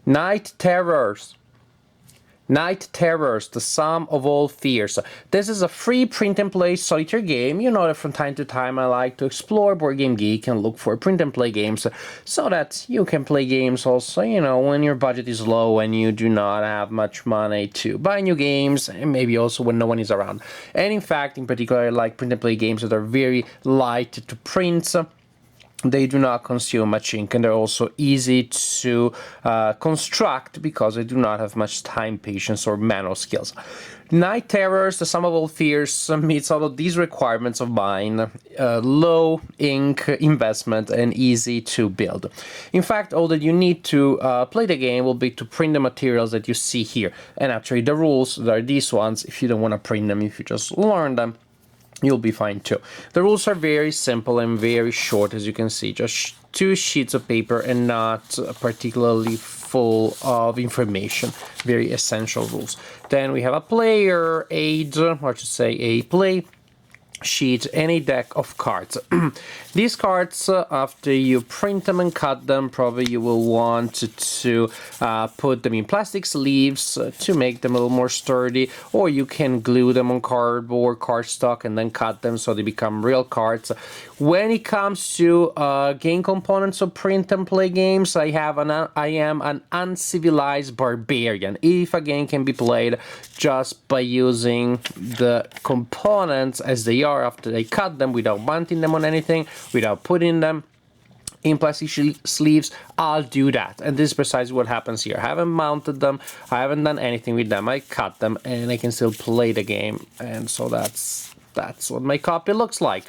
Night Terrors. Night Terrors, the sum of all fears. This is a free print-and-play solitaire game. You know that from time to time I like to explore Board Game Geek and look for print-and-play games so that you can play games also, when your budget is low and you do not have much money to buy new games, and maybe also when no one is around. And in fact, in particular, I like print-and-play games that are very light to print. They do not consume much ink, and they're also easy to construct because they do not have much time, patience, or manual skills. Night Terrors, the sum of all fears, meets all of these requirements of mine: low ink investment and easy to build. In fact, all that you need to play the game will be to print the materials that you see here. And actually, the rules are these ones. If you don't want to print them, if you just learn them, you'll be fine too. The rules are very simple and very short, as you can see, just 2 sheets of paper and not particularly full of information. Very essential rules. Then we have a player aid, or to say a play sheet and a deck of cards. These cards, after you print them and cut them, probably you will want to put them in plastic sleeves to make them a little more sturdy, or you can glue them on cardboard, cardstock, and then cut them so they become real cards. When it comes to game components of print and play games, I am an uncivilized barbarian. If a game can be played just by using the components as they are after they cut them, without mounting them on anything, without putting them in plastic sleeves, I'll do that. And this is precisely what happens here. I haven't mounted them, I haven't done anything with them, I cut them, and I can still play the game. And so that's what my copy looks like.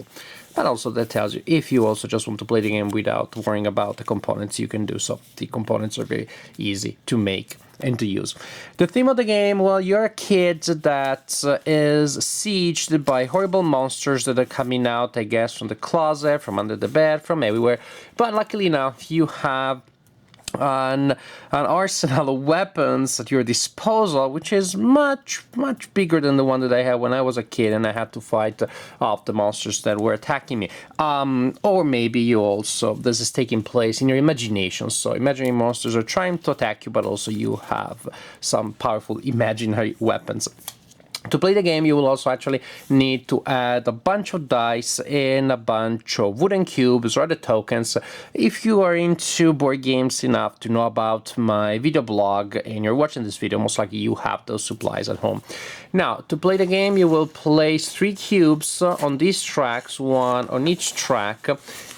But also that tells you, if you also just want to play the game without worrying about the components, you can do so. The components are very easy to make and to use. The theme of the game, well, you're a kid that is sieged by horrible monsters that are coming out, I guess, from the closet, from under the bed, from everywhere. But luckily enough, you have an arsenal of weapons at your disposal, which is much bigger than the one that I had when I was a kid and I had to fight off the monsters that were attacking me. Or maybe you also, this is taking place in your imagination, so imaginary monsters are trying to attack you, but also you have some powerful imaginary weapons. To play the game, you will also actually need to add a bunch of dice and a bunch of wooden cubes or other tokens. If you are into board games enough to know about my video blog and you're watching this video, most likely you have those supplies at home. Now, to play the game, you will place 3 cubes on these tracks, 1 on each track,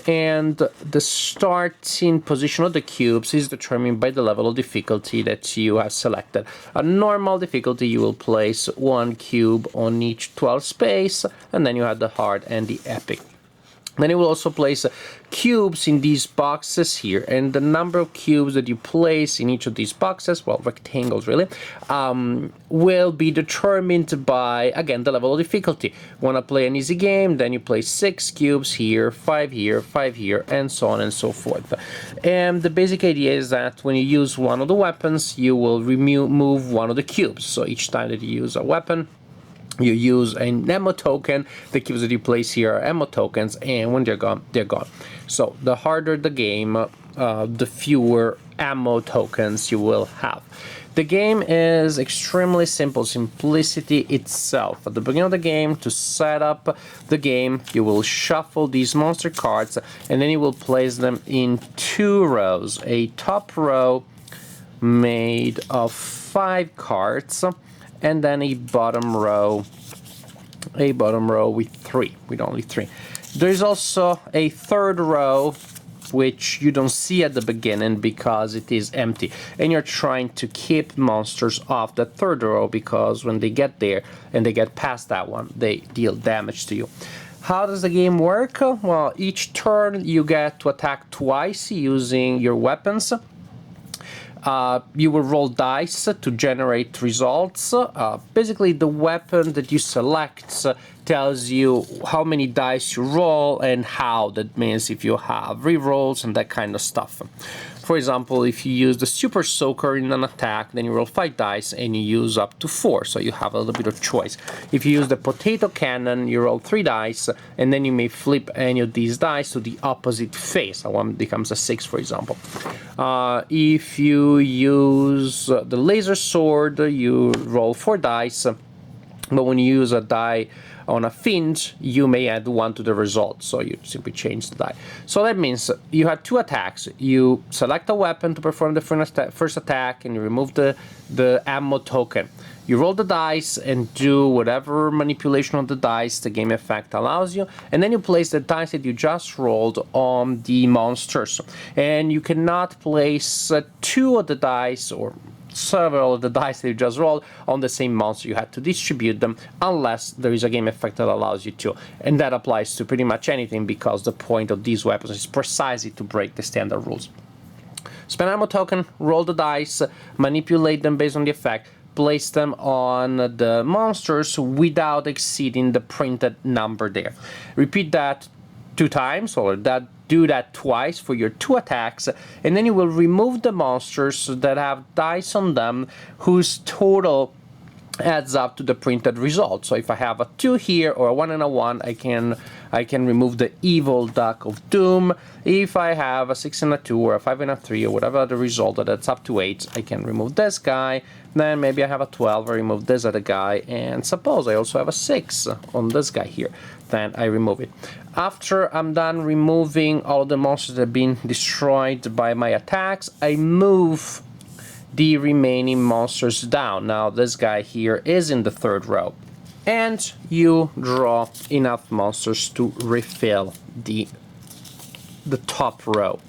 and the starting position of the cubes is determined by the level of difficulty that you have selected. A normal difficulty, you will place 1 cube on each 12 space, and then you have the hard and the epic. Then you will also place cubes in these boxes here, and the number of cubes that you place in each of these boxes, well, rectangles really, will be determined by, again, the level of difficulty. Want to play an easy game, then you place 6 cubes here, 5 here, 5 here, and so on and so forth. And the basic idea is that when you use one of the weapons, you will remove one of the cubes. So each time that you use a weapon, you use an ammo token. The cubes that you place here are ammo tokens, and when they're gone, they're gone. So the harder the game, the fewer ammo tokens you will have. The game is extremely simple, simplicity itself. At the beginning of the game, to set up the game, you will shuffle these monster cards, and then you will place them in 2 rows. A top row made of 5 cards, and then a bottom row with 3, with only 3. There's also a third row which you don't see at the beginning because it is empty, and you're trying to keep monsters off the third row because when they get there and they get past that one, they deal damage to you. How does the game work? Well, each turn you get to attack twice using your weapons. You will roll dice to generate results. Basically, the weapon that you select tells you how many dice you roll and how. That means if you have rerolls and that kind of stuff. For example, if you use the Super Soaker in an attack, then you roll 5 dice and you use up to 4, so you have a little bit of choice. If you use the Potato Cannon, you roll 3 dice, and then you may flip any of these dice to the opposite face. So one becomes a 6, for example. If you use the Laser Sword, you roll 4 dice, but when you use a die on a Finch, you may add 1 to the result, so you simply change the die. So that means you have 2 attacks. You select a weapon to perform the first attack, and you remove the ammo token. You roll the dice and do whatever manipulation of the dice the game effect allows you, and then you place the dice that you just rolled on the monsters. And you cannot place 2 of the dice, or several of the dice that you just rolled, on the same monster. You have to distribute them unless there is a game effect that allows you to. And that applies to pretty much anything, because the point of these weapons is precisely to break the standard rules. Spend ammo token, roll the dice, manipulate them based on the effect, place them on the monsters without exceeding the printed number there. Repeat that 2 times, or do that twice for your 2 attacks, and then you will remove the monsters that have dice on them whose total adds up to the printed result. So if I have a 2 here, or a 1 and a 1, I can remove the evil Duck of Doom. If I have a 6 and a 2, or a 5 and a 3, or whatever the result that adds up to 8, I can remove this guy. Then maybe I have a 12, I remove this other guy, and suppose I also have a 6 on this guy here, then I remove it. After I'm done removing all the monsters that have been destroyed by my attacks, I move the remaining monsters down. Now this guy here is in the 3rd row, and you draw enough monsters to refill the top row.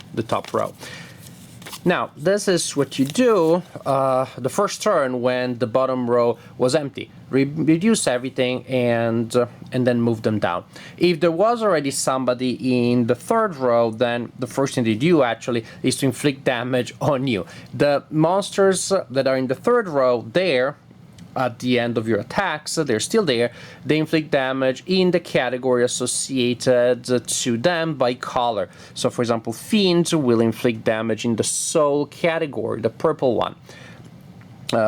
Now, this is what you do the first turn when the bottom row was empty. Reduce everything and then move them down. If there was already somebody in the 3rd row, then the first thing to do actually is to inflict damage on you. The monsters that are in the 3rd row there, at the end of your attacks, they're still there. They inflict damage in the category associated to them by color. So for example, Fiends will inflict damage in the Soul category, the purple one.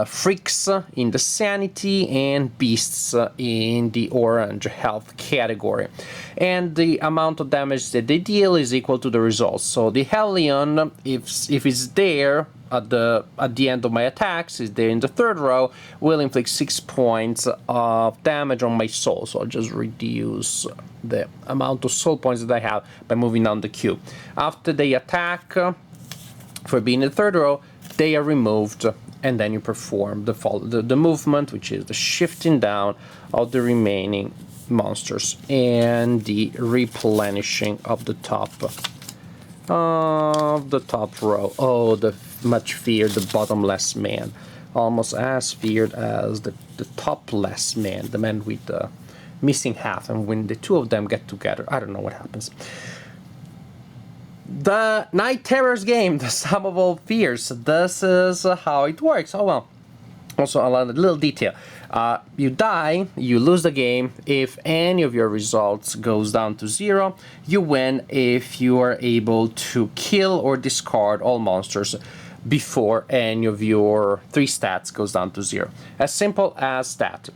Freaks in the Sanity, and Beasts in the Orange Health category. And the amount of damage that they deal is equal to the results. So the Hellion, if it's there at the end of my attacks, is there in the 3rd row, will inflict 6 points of damage on my soul. So I'll just reduce the amount of soul points that I have by moving down the queue. After they attack, for being in the 3rd row, they are removed, and then you perform the movement, which is the shifting down of the remaining monsters and the replenishing of the top row. Oh, the much feared, the bottomless man, almost as feared as the topless man, the man with the missing half. And when the 2 of them get together, I don't know what happens. The Night Terrors game, the Sum of All Fears. This is how it works. Oh well. Also, a little detail. You die, you lose the game. If any of your results goes down to 0, you win if you are able to kill or discard all monsters before any of your 3 stats goes down to 0. As simple as that.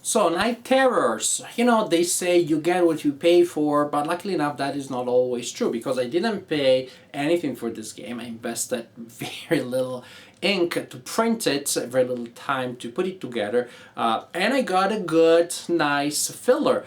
So, Night Terrors, they say you get what you pay for, but luckily enough that is not always true, because I didn't pay anything for this game. I invested very little ink to print it, very little time to put it together, and I got a good, nice filler.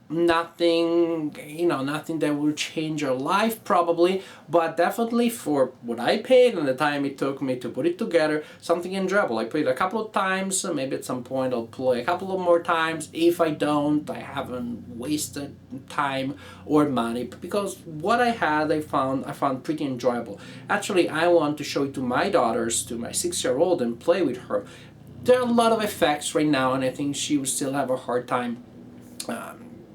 Nothing that will change your life probably, but definitely for what I paid and the time it took me to put it together, something enjoyable. I played a couple of times, maybe at some point I'll play a couple of more times. If I don't, I haven't wasted time or money, because what I had I found pretty enjoyable. Actually, I want to show it to my daughters, to my 6-year-old, and play with her. There are a lot of effects right now, and I think she will still have a hard time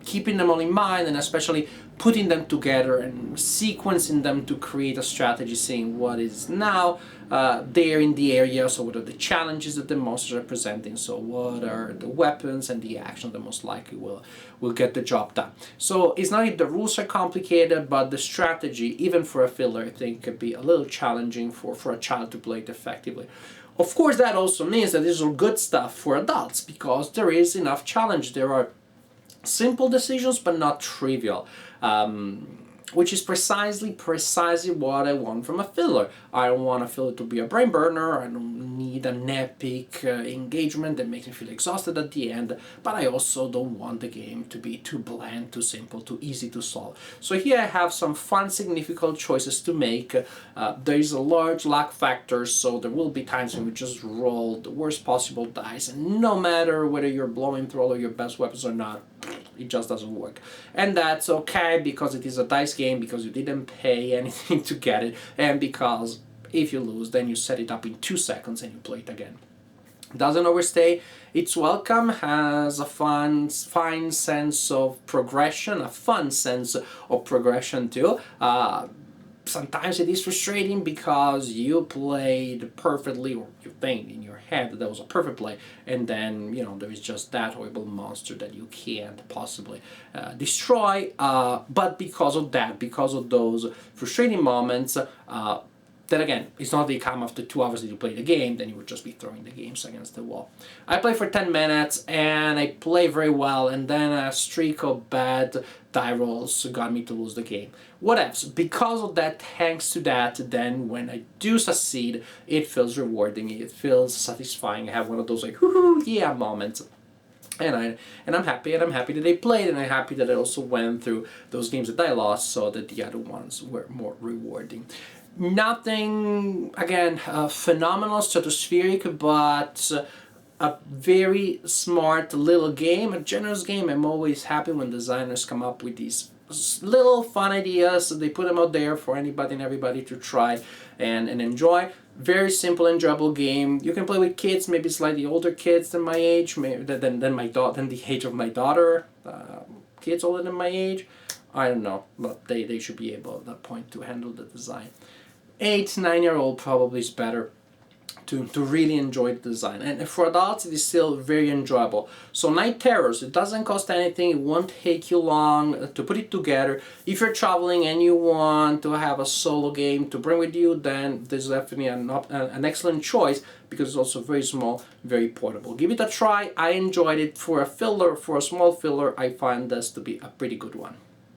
keeping them all in mind, and especially putting them together and sequencing them to create a strategy, saying what is now there in the area, so what are the challenges that the monsters are presenting, so what are the weapons and the action that most likely will get the job done. So it's not if the rules are complicated, but the strategy, even for a filler, I think could be a little challenging for a child to play it effectively. Of course, that also means that this is good stuff for adults, because there is enough challenge. There are simple decisions, but not trivial, which is precisely what I want from a filler. I don't want a filler to be a brain burner. I don't need an epic engagement that makes me feel exhausted at the end, but I also don't want the game to be too bland, too simple, too easy to solve. So here I have some fun, significant choices to make. There is a large luck factor, so there will be times when we just roll the worst possible dice, and no matter whether you're blowing through all of your best weapons or not, it just doesn't work. And that's okay, because it is a dice game, because you didn't pay anything to get it, and because if you lose, then you set it up in 2 seconds and you play it again. Doesn't overstay its welcome, has a fine sense of progression, a fun sense of progression too. Sometimes it is frustrating because you played perfectly, or you think in your head that that was a perfect play, and then there is just that horrible monster that you can't possibly destroy. But because of those frustrating moments, then again, it's not they come after 2 hours that you play the game, then you would just be throwing the games against the wall. I play for 10 minutes and I play very well, and then a streak of bad die rolls got me to lose the game. What else? Because of that, thanks to that, then when I do succeed, it feels rewarding, it feels satisfying. I have one of those like, woohoo, yeah moments. And I'm happy that they played, and I'm happy that I also went through those games that I lost, so that the other ones were more rewarding. Nothing, again, phenomenal, stratospheric, but a very smart little game, a generous game. I'm always happy when designers come up with these little fun ideas. They put them out there for anybody and everybody to try and enjoy. Very simple, enjoyable game. You can play with kids, maybe slightly older kids than my age, than the age of my daughter. Kids older than my age, I don't know, but they should be able at that point to handle the design. 8-9-year-old probably is better to really enjoy the design, and for adults it is still very enjoyable. So Night Terrors, it doesn't cost anything, it won't take you long to put it together. If you're traveling and you want to have a solo game to bring with you, then this is definitely an excellent choice, because it's also very small, very portable. Give it a try. I enjoyed it. For a filler, for a small filler, I find this to be a pretty good one.